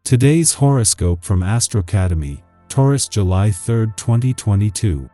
Today's horoscope from Astrocademy, Taurus, July 3, 2022.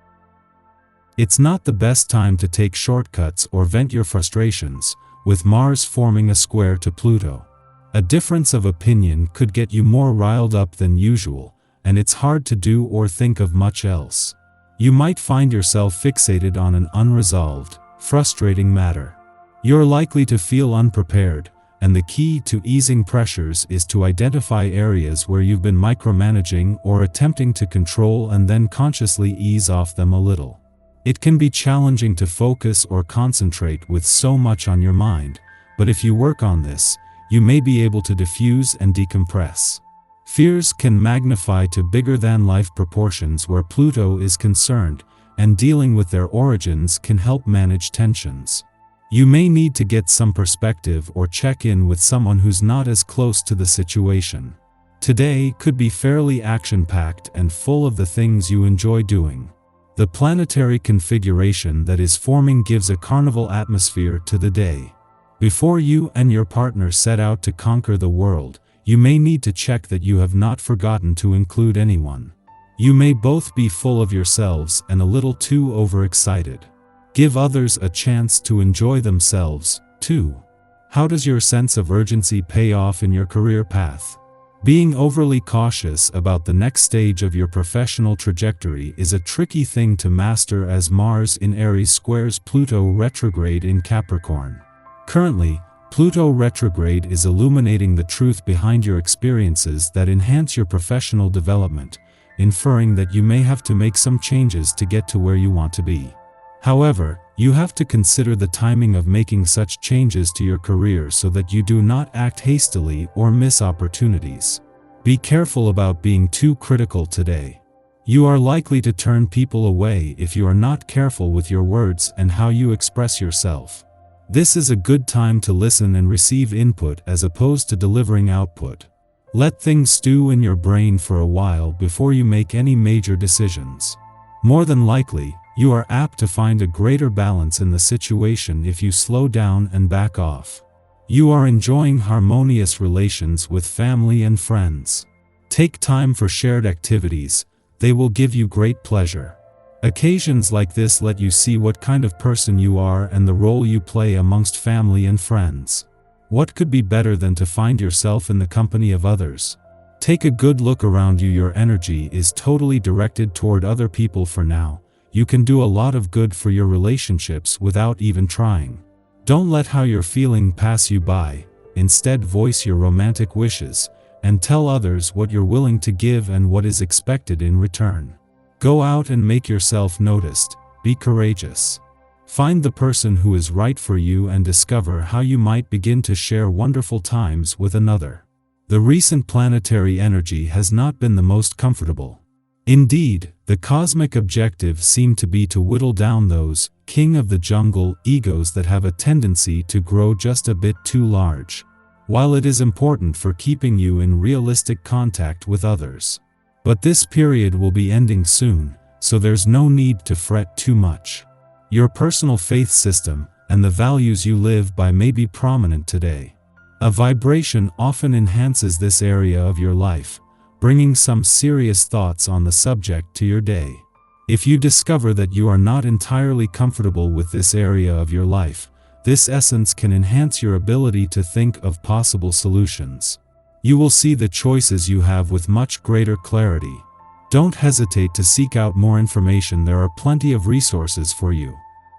It's not the best time to take shortcuts or vent your frustrations, with Mars forming a square to Pluto. A difference of opinion could get you more riled up than usual, and it's hard to do or think of much else. You might find yourself fixated on an unresolved, frustrating matter. You're likely to feel unprepared, and the key to easing pressures is to identify areas where you've been micromanaging or attempting to control and then consciously ease off them a little. It can be challenging to focus or concentrate with so much on your mind, but if you work on this, you may be able to diffuse and decompress. Fears can magnify to bigger-than-life proportions where Pluto is concerned, and dealing with their origins can help manage tensions. You may need to get some perspective or check in with someone who's not as close to the situation. Today could be fairly action-packed and full of the things you enjoy doing. The planetary configuration that is forming gives a carnival atmosphere to the day. Before you and your partner set out to conquer the world, you may need to check that you have not forgotten to include anyone. You may both be full of yourselves and a little too overexcited. Give others a chance to enjoy themselves, too. How does your sense of urgency pay off in your career path? Being overly cautious about the next stage of your professional trajectory is a tricky thing to master as Mars in Aries squares Pluto retrograde in Capricorn. Currently, Pluto retrograde is illuminating the truth behind your experiences that enhance your professional development, inferring that you may have to make some changes to get to where you want to be. However, you have to consider the timing of making such changes to your career so that you do not act hastily or miss opportunities. Be careful about being too critical today. You are likely to turn people away if you are not careful with your words and how you express yourself. This is a good time to listen and receive input as opposed to delivering output. Let things stew in your brain for a while before you make any major decisions. More than likely, you are apt to find a greater balance in the situation if you slow down and back off. You are enjoying harmonious relations with family and friends. Take time for shared activities, they will give you great pleasure. Occasions like this let you see what kind of person you are and the role you play amongst family and friends. What could be better than to find yourself in the company of others? Take a good look around you. Your energy is totally directed toward other people for now. You can do a lot of good for your relationships without even trying. Don't let how you're feeling pass you by, instead voice your romantic wishes, and tell others what you're willing to give and what is expected in return. Go out and make yourself noticed, be courageous. Find the person who is right for you and discover how you might begin to share wonderful times with another. The recent planetary energy has not been the most comfortable. Indeed, the cosmic objective seemed to be to whittle down those king of the jungle egos that have a tendency to grow just a bit too large. While it is important for keeping you in realistic contact with others. But this period will be ending soon, so there's no need to fret too much. Your personal faith system and the values you live by may be prominent today. A vibration often enhances this area of your life, bringing some serious thoughts on the subject to your day. If you discover that you are not entirely comfortable with this area of your life, this essence can enhance your ability to think of possible solutions. You will see the choices you have with much greater clarity. Don't hesitate to seek out more information. There are plenty of resources for you.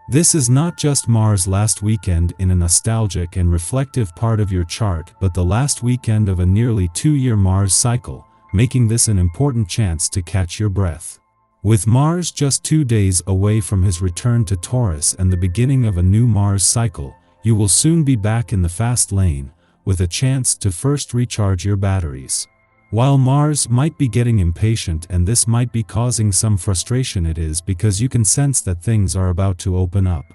This is not just Mars last weekend in a nostalgic and reflective part of your chart, but the last weekend of a nearly 2-year Mars cycle, making this an important chance to catch your breath. With Mars just 2 days away from his return to Taurus and the beginning of a new Mars cycle, you will soon be back in the fast lane, with a chance to first recharge your batteries. While Mars might be getting impatient and this might be causing some frustration, it is because you can sense that things are about to open up.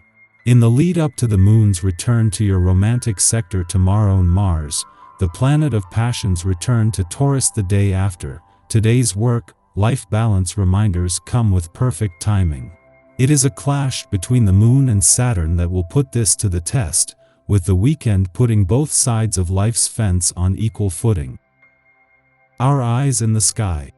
In the lead up to the Moon's return to your romantic sector tomorrow, Mars, the planet of passions, return to Taurus the day after. Today's work-life balance reminders come with perfect timing. It is a clash between the Moon and Saturn that will put this to the test, with the weekend putting both sides of life's fence on equal footing. Our eyes in the sky.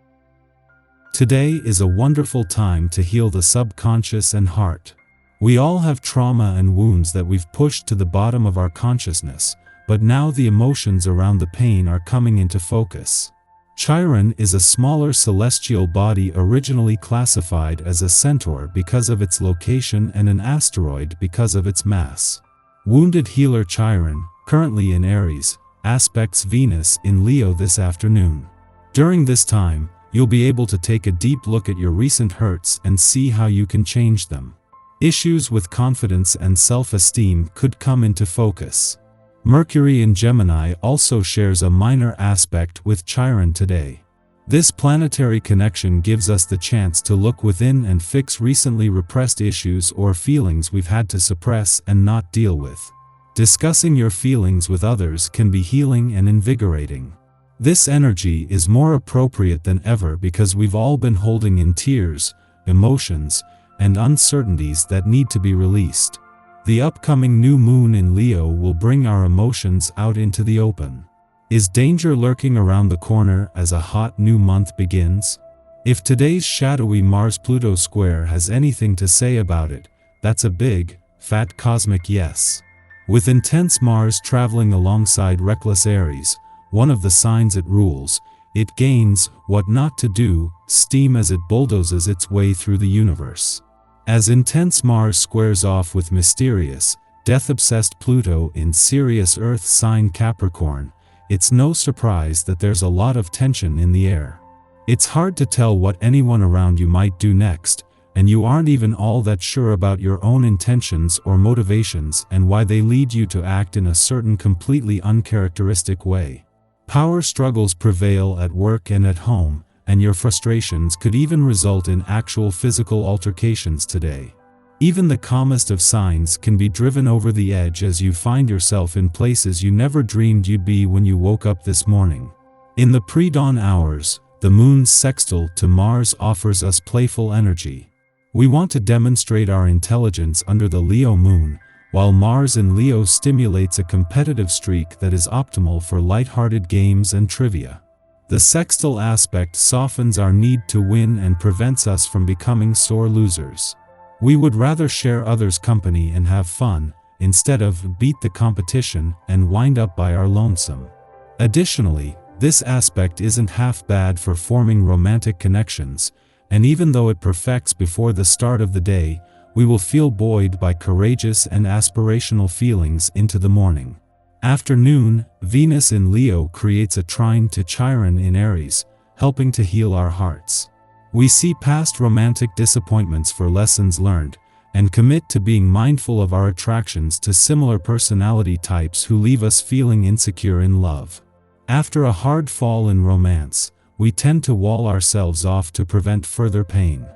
Today is a wonderful time to heal the subconscious and heart. We all have trauma and wounds that we've pushed to the bottom of our consciousness, but now the emotions around the pain are coming into focus. Chiron is a smaller celestial body originally classified as a centaur because of its location and an asteroid because of its mass. Wounded healer Chiron, currently in Aries, aspects Venus in Leo this afternoon. During this time, you'll be able to take a deep look at your recent hurts and see how you can change them. Issues with confidence and self-esteem could come into focus. Mercury in Gemini also shares a minor aspect with Chiron today. This planetary connection gives us the chance to look within and fix recently repressed issues or feelings we've had to suppress and not deal with. Discussing your feelings with others can be healing and invigorating. This energy is more appropriate than ever because we've all been holding in tears, emotions, and uncertainties that need to be released. The upcoming new moon in Leo will bring our emotions out into the open. Is danger lurking around the corner as a hot new month begins? If today's shadowy Mars-Pluto square has anything to say about it, that's a big, fat cosmic yes. With intense Mars traveling alongside reckless Aries, one of the signs it rules, it gains, what not to do, steam as it bulldozes its way through the universe. As intense Mars squares off with mysterious, death-obsessed Pluto in Sirius Earth sign Capricorn, it's no surprise that there's a lot of tension in the air. It's hard to tell what anyone around you might do next, and you aren't even all that sure about your own intentions or motivations and why they lead you to act in a certain completely uncharacteristic way. Power struggles prevail at work and at home, and your frustrations could even result in actual physical altercations today. Even the calmest of signs can be driven over the edge as you find yourself in places you never dreamed you'd be when you woke up this morning. In the pre-dawn hours, the moon's sextile to Mars offers us playful energy. We want to demonstrate our intelligence under the Leo moon, while Mars in Leo stimulates a competitive streak that is optimal for lighthearted games and trivia. The sextile aspect softens our need to win and prevents us from becoming sore losers. We would rather share others' company and have fun, instead of beat the competition and wind up by our lonesome. Additionally, this aspect isn't half bad for forming romantic connections, and even though it perfects before the start of the day, we will feel buoyed by courageous and aspirational feelings into the morning. Afternoon, Venus in Leo creates a trine to Chiron in Aries, helping to heal our hearts. We see past romantic disappointments for lessons learned, and commit to being mindful of our attractions to similar personality types who leave us feeling insecure in love. After a hard fall in romance, we tend to wall ourselves off to prevent further pain.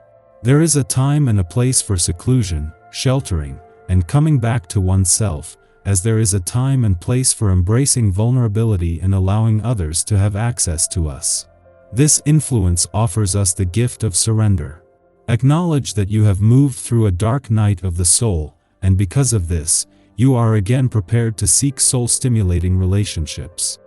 There is a time and a place for seclusion, sheltering, and coming back to oneself, as there is a time and place for embracing vulnerability and allowing others to have access to us. This influence offers us the gift of surrender. Acknowledge that you have moved through a dark night of the soul, and because of this, you are again prepared to seek soul-stimulating relationships.